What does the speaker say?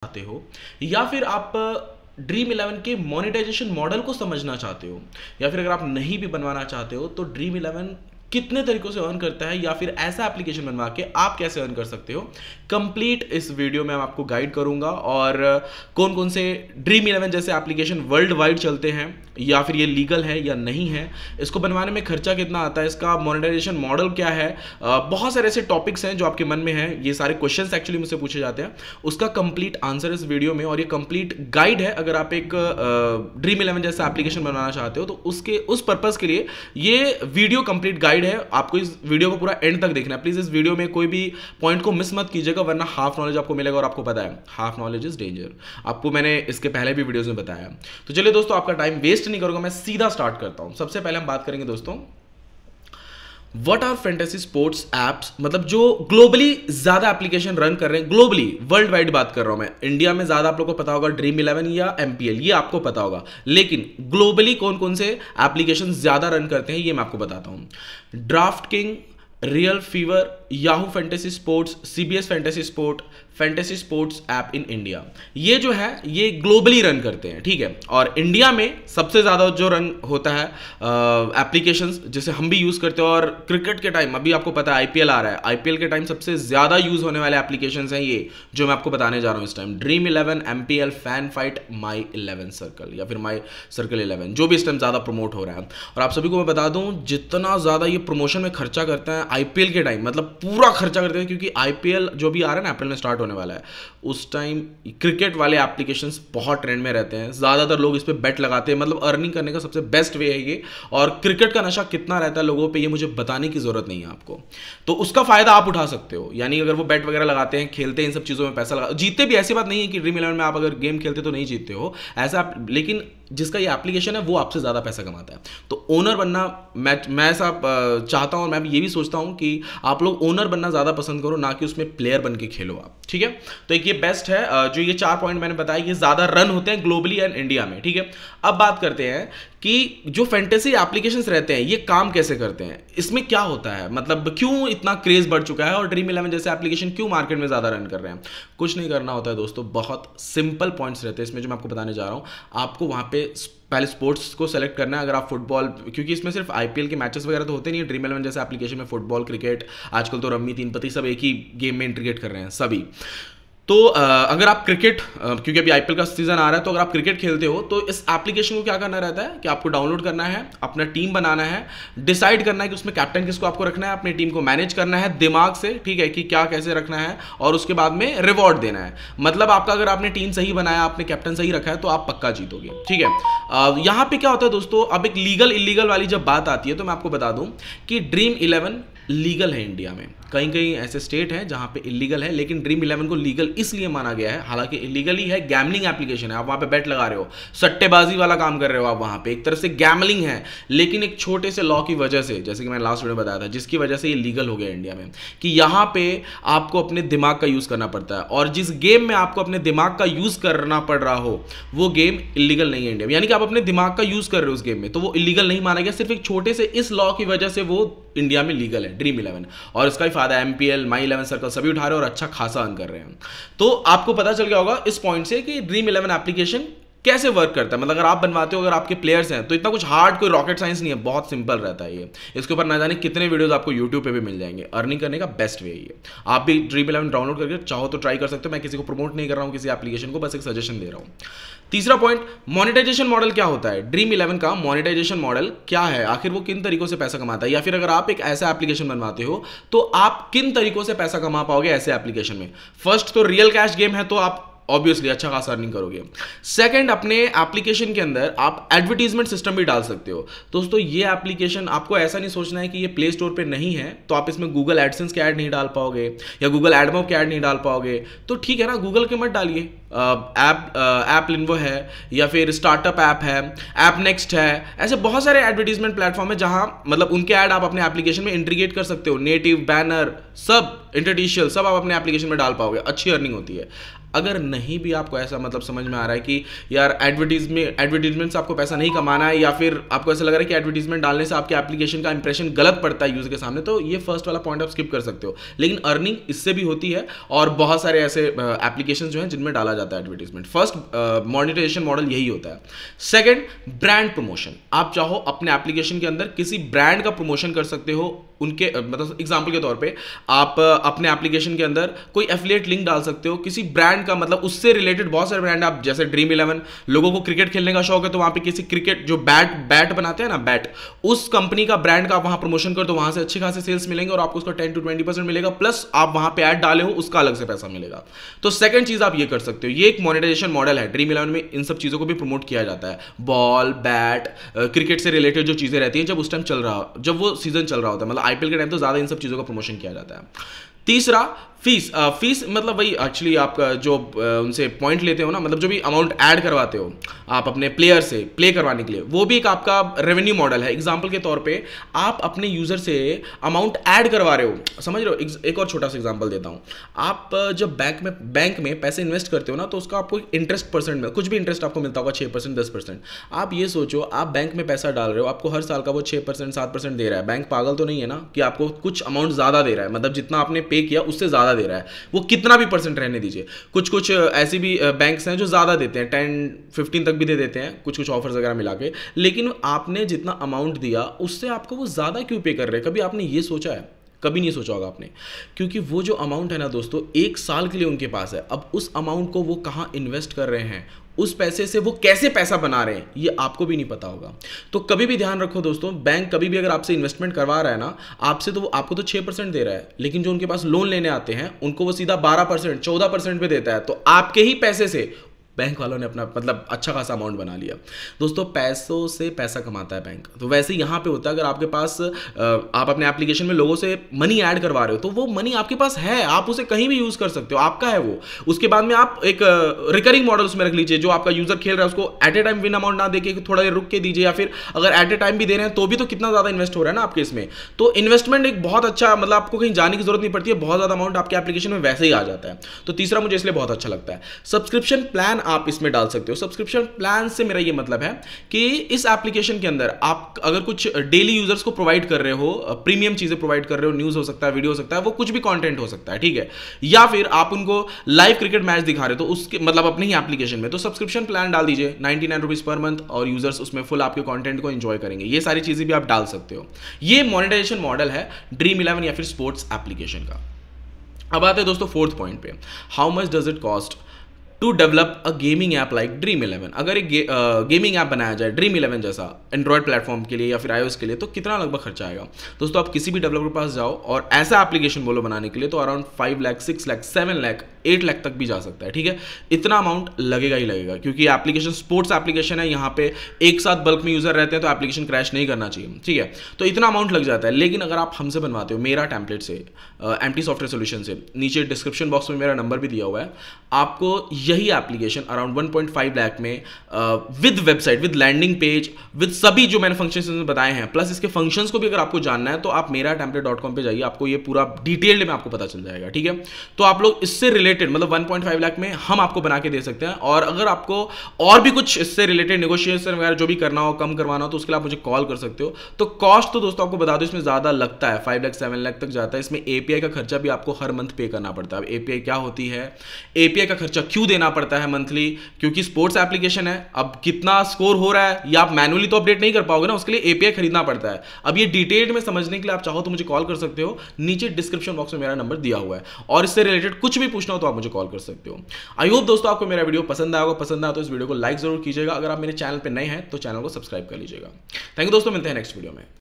चाहते हो, या फिर आप ड्रीम इलेवन के मोनेटाइजेशन मॉडल को समझना चाहते हो, या फिर अगर आप नहीं भी बनवाना चाहते हो तो ड्रीम इलेवन कितने तरीकों से अर्न करता है, या फिर ऐसा एप्लीकेशन बनवा के आप कैसे अर्न कर सकते हो, कंप्लीट इस वीडियो में मैं आपको गाइड करूंगा। और कौन कौन से ड्रीम इलेवन जैसे एप्लीकेशन वर्ल्ड वाइड चलते हैं, या फिर ये लीगल है या नहीं है, इसको बनवाने में खर्चा कितना आता है, इसका मोनेटाइजेशन मॉडल क्या है, बहुत सारे ऐसे टॉपिक्स हैं जो आपके मन में हैं, ये सारे क्वेश्चंस एक्चुअली मुझसे पूछे जाते हैं, उसका कंप्लीट आंसर इस वीडियो में। और ये कंप्लीट गाइड है अगर आप एक ड्रीम इलेवन जैसा एप्लीकेशन बनाना चाहते हो तो उस पर्पज़ के लिए ये वीडियो कंप्लीट गाइड है। आपको इस वीडियो को पूरा एंड तक देखना है। प्लीज इस वीडियो में कोई भी पॉइंट को मिस मत कीजिएगा, वरना हाफ नॉलेज आपको मिलेगा, और आपको पता है हाफ नॉलेज इज डेंजर, आपको मैंने इसके पहले भी वीडियोस में बताया। तो चलिए दोस्तों, आपका टाइम वेस्ट नहीं करूंगा, मैं सीधा स्टार्ट करता हूं। सबसे पहले हम बात करेंगे दोस्तों, what are fantasy sports apps, मतलब जो ग्लोबली ज्यादा एप्लीकेशन रन कर रहे हैं, ग्लोबली वर्ल्ड वाइड बात कर रहा हूं मैं। इंडिया में ज्यादा आप लोगों को पता होगा ड्रीम इलेवन या एमपीएल, ये आपको पता होगा, लेकिन ग्लोबली कौन कौन से एप्लीकेशन ज्यादा रन करते हैं ये मैं आपको बताता हूं। Draft king, real fever, Yahoo fantasy sports, CBS fantasy sport, fantasy sports app in India, ये जो है ये ग्लोबली रन करते हैं, ठीक है। और इंडिया में सबसे ज़्यादा जो रन होता है एप्लीकेशंस जिसे हम भी यूज़ करते हैं, और क्रिकेट के टाइम अभी आपको पता है आईपीएल आ रहा है, आईपीएल के टाइम सबसे ज़्यादा यूज़ होने वाले एप्लीकेशंस हैं ये जो मैं आपको बताने जा रहा हूँ इस time. Dream eleven, MPL, fan fight, my 11 circle या फिर माई सर्कल 11, जो भी इस टाइम ज़्यादा प्रमोट हो रहा है। और आप सभी को मैं बता दूँ, जितना ज़्यादा ये प्रमोशन में खर्चा करते हैं आईपीएल के टाइम, मतलब पूरा खर्चा करते हैं, क्योंकि आईपीएल जो भी आ रहा है ना, अप्रैल में स्टार्ट होने वाला है, उस टाइम क्रिकेट वाले एप्लीकेशंस बहुत ट्रेंड में रहते हैं, ज़्यादातर लोग इस पे बेट लगाते हैं, मतलब अर्निंग करने का सबसे बेस्ट वे है ये। और क्रिकेट का नशा कितना रहता है लोगों पे, ये मुझे बताने की ज़रूरत नहीं है आपको, तो उसका फ़ायदा आप उठा सकते हो। यानी अगर वो बेट वगैरह लगाते हैं, खेलते हैं, इन सब चीज़ों में पैसा लगा, जीतते भी, ऐसी बात नहीं है कि ड्रीम इलेवन में आप अगर गेम खेलते तो नहीं जीतते हो ऐसा, लेकिन जिसका ये एप्लीकेशन है वो आपसे ज़्यादा पैसा कमाता है। तो ओनर बनना मैं ऐसा चाहता हूँ, और मैं ये भी सोचता हूँ कि आप लोग ओनर बनना ज़्यादा पसंद करो, ना कि उसमें प्लेयर बन के खेलो आप, ठीक है। तो एक ये बेस्ट है, जो ये 4 पॉइंट मैंने बताया, ये ज़्यादा रन होते हैं ग्लोबली एंड इंडिया में, ठीक है। अब बात करते हैं कि जो फैंटेसी एप्लीकेशंस रहते हैं ये काम कैसे करते हैं, इसमें क्या होता है, मतलब क्यों इतना क्रेज बढ़ चुका है, और ड्रीम इलेवन जैसे एप्लीकेशन क्यों मार्केट में ज़्यादा रन कर रहे हैं। कुछ नहीं करना होता है दोस्तों, बहुत सिंपल पॉइंट्स रहते हैं इसमें जो मैं आपको बताने जा रहा हूँ। आपको वहाँ पे पहले स्पोर्ट्स को सेलेक्ट करना है। अगर आप फुटबॉल, क्योंकि इसमें सिर्फ आईपीएल के मैचेस वगैरह तो होते नहीं है, ड्रीम इलेवन जैसे एप्लीकेशन में फुटबॉल, क्रिकेट, आजकल तो रम्मी, तीन पत्ती, सब एक ही गेम में इंटीग्रेट कर रहे हैं सभी। तो अगर आप क्रिकेट, क्योंकि अभी आईपीएल का सीजन आ रहा है, तो अगर आप क्रिकेट खेलते हो तो इस एप्लीकेशन को क्या करना रहता है कि आपको डाउनलोड करना है, अपना टीम बनाना है, डिसाइड करना है कि उसमें कैप्टन किसको आपको रखना है, अपनी टीम को मैनेज करना है दिमाग से, ठीक है, कि क्या कैसे रखना है, और उसके बाद में रिवॉर्ड देना है। मतलब आपका अगर आपने टीम सही बनाया, आपने कैप्टन सही रखा है, तो आप पक्का जीतोगे, ठीक है। यहाँ पे क्या होता है दोस्तों, अब एक लीगल इलीगल वाली जब बात आती है तो मैं आपको बता दूं कि ड्रीम इलेवन लीगल है इंडिया में, कहीं कहीं ऐसे स्टेट हैं जहां पे इलीगल है, लेकिन ड्रीम इलेवन को लीगल इसलिए माना गया है, हालांकि इलीगल ही है, गैमलिंग एप्लीकेशन है, आप वहां पे बेट लगा रहे हो, सट्टेबाजी वाला काम कर रहे हो आप वहां पे, एक तरह से गैमलिंग है, लेकिन एक छोटे से लॉ की वजह से, जैसे कि मैंने लास्ट वीडियो में बताया था, जिसकी वजह से ये लीगल हो गया इंडिया में, कि यहाँ पे आपको अपने दिमाग का यूज करना पड़ता है, और जिस गेम में आपको अपने दिमाग का यूज करना पड़ रहा हो वो गेम इलीगल नहीं है इंडिया में, यानी कि आप अपने दिमाग का यूज कर रहे हो उस गेम में, तो वो इलीगल नहीं माना गया, सिर्फ एक छोटे से इस लॉ की वजह से वो इंडिया में लीगल है ड्रीम इलेवन। और इसका ही फायदा एमपीएल, माई 11 सर्कल सभी उठा रहे हैं और अच्छा खासा अर्न कर रहे हैं। तो आपको पता चल गया होगा इस पॉइंट से कि ड्रीम इलेवन एप्लीकेशन कैसे वर्क करता है। मतलब अगर आप बनवाते हो, अगर आपके प्लेयर्स हैं, तो इतना कुछ हार्ड कोई रॉकेट साइंस नहीं है, बहुत सिंपल रहता है ये। इसके ऊपर ना जाने कितने वीडियोस आपको यूट्यूब पे भी मिल जाएंगे। अर्निंग करने का बेस्ट वे ये, आप भी ड्रीम इलेवन डाउनलोड करके चाहो तो ट्राई कर सकते हो। मैं किसी को प्रमोट नहीं कर रहा हूँ किसी एप्लीकेशन को, बस एक सजेशन दे रहा हूँ। तीसरा पॉइंट, मोनेटाइजेशन मॉडल क्या होता है। ड्रीम इलेवन का मोनेटाइजेशन मॉडल क्या है, आखिर वो किन तरीकों से पैसा कमाता है, या फिर अगर आप एक ऐसा एप्लीकेशन बनवाते हो तो आप किन तरीकों से पैसा कमा पाओगे ऐसे एप्लीकेशन में। फर्स्ट तो रियल कैश गेम है, तो आप ऑब्वियसली अच्छा खासा अर्निंग करोगे। सेकंड, अपने एप्लीकेशन के अंदर आप एडवर्टीजमेंट सिस्टम भी डाल सकते हो। दोस्तों ये एप्लीकेशन, आपको ऐसा नहीं सोचना है कि ये प्ले स्टोर पे नहीं है तो आप इसमें गूगल एडसेंस के ऐड नहीं डाल पाओगे या गूगल एडमॉब के ऐड नहीं डाल पाओगे, तो ठीक है ना, गूगल के मत डालिए। ऐप लिन्वो है, या फिर स्टार्टअप ऐप है, ऐप नेक्स्ट है, ऐसे बहुत सारे एडवर्टीजमेंट प्लेटफॉर्म है जहां मतलब उनके ऐड आप अपने एप्लीकेशन में इंटीग्रेट कर सकते हो। नेटिव, बैनर, सब इंटरटिशियल, सब आप अपने एप्लीकेशन में डाल पाओगे, अच्छी अर्निंग होती है। अगर नहीं भी आपको ऐसा मतलब समझ में आ रहा है कि यार एडवर्टीजमेंट से आपको पैसा नहीं कमाना है, या फिर आपको ऐसा लग रहा है कि एडवर्टीजमेंट डालने से आपके एप्लीकेशन का इंप्रेशन गलत पड़ता है यूजर के सामने, तो ये फर्स्ट वाला पॉइंट आप स्किप कर सकते हो। लेकिन अर्निंग इससे भी होती है, और बहुत सारे ऐसे एप्लीकेशन जो हैं जिनमें डाला जाता है एडवर्टीजमेंट। फर्स्ट मोनेटाइजेशन मॉडल यही होता है। Second, brand promotion. आप चाहो अपने एप्लीकेशन के अंदर किसी ब्रांड का प्रमोशन कर सकते हो, उनके मतलब एग्जांपल के तौर पे आप अपने एप्लीकेशन के अंदर कोई एफिलिएट लिंक डाल सकते हो किसी ब्रांड का, मतलब उससे रिलेटेड बहुत सारे ब्रांड। आप जैसे ड्रीम 11, लोगों को क्रिकेट खेलने का शौक है, तो वहां पे किसी क्रिकेट जो बैट बनाते हैं ना, बैट, उस कंपनी का ब्रांड का आप वहां प्रमोशन कर, तो वहां से अच्छे खासे सेल्स मिलेंगे और आपको उसका 10 to 20% मिलेगा, प्लस आप वहां पे ऐड डाले हो उसका अलग से पैसा मिलेगा। तो सेकंड चीज आप ये कर सकते हो, ये एक मोनेटाइजेशन मॉडल है। ड्रीम 11 में इन सब चीजों को भी प्रमोट किया जाता है, बॉल, बैट, क्रिकेट से रिलेटेड जो चीजें रहती हैं, जब उस टाइम चल रहा, जब वो सीजन चल रहा होता है, मतलब आईपीएल के टाइम तो ज्यादा इन सब चीजों का प्रमोशन किया जाता है। तीसरा, फीस मतलब वही एक्चुअली आपका जो उनसे पॉइंट लेते हो ना, मतलब जो भी अमाउंट ऐड करवाते हो आप अपने प्लेयर से प्ले करवाने के लिए, वो भी एक आपका रेवेन्यू मॉडल है। एग्जांपल के तौर पे आप अपने यूजर से अमाउंट ऐड करवा रहे हो, समझ रहे हो। एक और छोटा सा एग्जांपल देता हूं, आप जब बैंक में पैसे इन्वेस्ट करते हो ना, तो उसका आपको इंटरेस्ट परसेंट में कुछ भी इंटरेस्ट आपको मिलता होगा, 6%, 10%। आप ये सोचो, आप बैंक में पैसा डाल रहे हो, आपको हर साल का वो 6%, 7% दे रहा है। बैंक पागल तो नहीं है ना कि आपको कुछ अमाउंट ज्यादा दे रहा है, मतलब जितना आपने पे किया उससे ज्यादा दे रहा है। वो कितना भी परसेंट रहने दीजिए, कुछ ऐसी भी बैंक्स हैं जो ज्यादा देते हैं, 10-15 तक भी दे देते हैं, कुछ ऑफर्स वगैरह मिला के। लेकिन आपने जितना अमाउंट दिया उससे आपको वो ज्यादा क्यों पे कर रहे हैं? कभी आपने ये सोचा है? कभी नहीं सोचा होगा आपने, क्योंकि वो जो अमाउंट है ना दोस्तों, 1 साल के लिए उनके पास है। अब उस अमाउंट को वो कहाँ इन्वेस्ट कर रहे हैं, उस पैसे से वो कैसे पैसा बना रहे हैं, ये आपको भी नहीं पता होगा। तो कभी भी ध्यान रखो दोस्तों, बैंक कभी भी अगर आपसे इन्वेस्टमेंट करवा रहा है ना आपसे, तो वो आपको तो 6% दे रहा है, लेकिन जो उनके पास लोन लेने आते हैं उनको वो सीधा 12%, 14% पे देता है। तो आपके ही पैसे से बैंक वालों ने अपना मतलब अच्छा खासा अमाउंट बना लिया। दोस्तों, पैसों से पैसा कमाता है बैंक, तो वैसे ही यहाँ पे होता है। अगर आपके पास आप अपने एप्लीकेशन में लोगों से मनी ऐड करवा रहे हो, तो वो मनी आपके पास है, आप उसे कहीं भी यूज कर सकते हो, आपका है वो। उसके बाद में आप एक रिकरिंग मॉडल उसमें रख लीजिए, जो आपका यूजर खेल रहा है उसको at a time win amount ना देके थोड़ा देर रुक के दीजिए, या फिर अगर एट ए टाइम भी दे रहे हैं तो भी तो कितना ज्यादा इन्वेस्ट हो रहा है ना आपके इसमें। तो इन्वेस्टमेंट एक बहुत अच्छा, मतलब आपको कहीं जाने की जरूरत नहीं पड़ती है, बहुत ज्यादा अमाउंट आपके एप्लीकेशन में वैसे ही आ जाता है। तो तीसरा मुझे इसलिए बहुत अच्छा लगता है। सब्सक्रिप्शन प्लान आप इसमें डाल सकते हो। सब्सक्रिप्शन प्लान से मेरा ये मतलब है कि इस एप्लीकेशन के अंदर आप अगर कुछ डेली यूजर्स को प्रोवाइड कर रहे हो, प्रीमियम चीजें प्रोवाइड कर रहे हो, न्यूज हो सकता है, वीडियो हो सकता है, वो कुछ भी कंटेंट हो सकता है, ठीक है, या फिर आप उनको लाइव क्रिकेट मैच दिखा रहे हो, तो उसके मतलब अपने ही एप्लीकेशन में, तो सब्सक्रिप्शन प्लान डाल दीजिए 99 रुपीज पर मंथ, और यूजर्स उसमें फुल आपके कंटेंट को एंजॉय करेंगे। ये सारी चीजें भी आप डाल सकते हो। ये मोनेटाइजेशन मॉडल है ड्रीम 11 या फिर स्पोर्ट्स एप्लीकेशन का। अब आते हैं दोस्तों फोर्थ पॉइंट पे, how much does it cost to develop a gaming app like Dream 11। अगर एक गेमिंग ऐप बनाया जाए ड्रीम 11 जैसा एंड्रॉयड प्लेटफॉर्म के लिए या फिर iOS के लिए, तो कितना लगभग खर्चा आएगा? दोस्तों, आप किसी भी डेवलपर के पास जाओ और ऐसा एप्लीकेशन बोलो बनाने के लिए, तो अराउंड 5 लाख, 6 लाख, 7 लाख, 8 लाख तक भी जा सकता है, ठीक है। इतना अमाउंट लगेगा ही लगेगा, क्योंकि एप्लीकेशन स्पोर्ट्स एप्लीकेशन है, यहाँ पे एक साथ बल्क में यूजर रहते हैं, तो एप्लीकेशन क्रैश नहीं करना चाहिए, ठीक है। तो इतना अमाउंट लग जाता है। लेकिन अगर आप हमसे बनवाते हो, मेरा टेम्पलेट से, एमटी सॉफ्टवेयर सोल्यूशन से, नीचे डिस्क्रिप्शन बॉक्स में मेरा नंबर भी दिया हुआ है, आपको यही एप्लीकेशन अराउंड 1.5 लाख में with website, with landing page, with सभी जो मैंने फंक्शंस बताए हैं, प्लस इसके फंक्शंस को भी अगर आपको जानना है, तो आप मेरा टेम्पलेट.com पे जाइए, आपको ये पूरा डिटेल्ड में आपको पता चल जाएगा, ठीक है। तो आप लोग इससे रिलेटेड, मतलब 1.5 लाख में हम आपको बना के दे सकते हैं। और अगर आपको और भी कुछ इससे रिलेटेड नेगोशिएशन वगैरह जो भी करना हो, कम करवाना हो, तो उसके लिए आप मुझे कॉल कर सकते हो। तो कॉस्ट तो दोस्तों आपको बता दो, इसमें ज्यादा लगता है, 5 लाख 7 लाख तक जाता है। इसमें एपीआई का खर्चा भी आपको हर मंथ पे करना पड़ता है। एपीआई क्या होती है, एपीआई का खर्चा क्यों देना पड़ता है मंथली? क्योंकि स्पोर्ट्स एप्लीकेशन है, अब कितना स्कोर हो रहा है ये आप मैनुअली तो अपडेट नहीं कर पाओगे ना, उसके लिए एपीआई खरीदना पड़ता है। अब ये डिटेल्ड में समझने के लिए आप चाहो तो मुझे कॉल कर सकते हो, नीचे डिस्क्रिप्शन बॉक्स में मेरा नंबर दिया हुआ है, और इससे रिलेटेड कुछ भी पूछना हो तो आप मुझे कॉल कर सकते हो। आई होप दोस्तों आपको मेरा वीडियो पसंद आएगा। पसंद आया तो इस वीडियो को लाइक जरूर कीजिएगा। अगर आप मेरे चैनल पे नए हैं तो चैनल को सब्सक्राइब कर लीजिएगा। थैंक यू दोस्तों, मिलते हैं नेक्स्ट वीडियो में।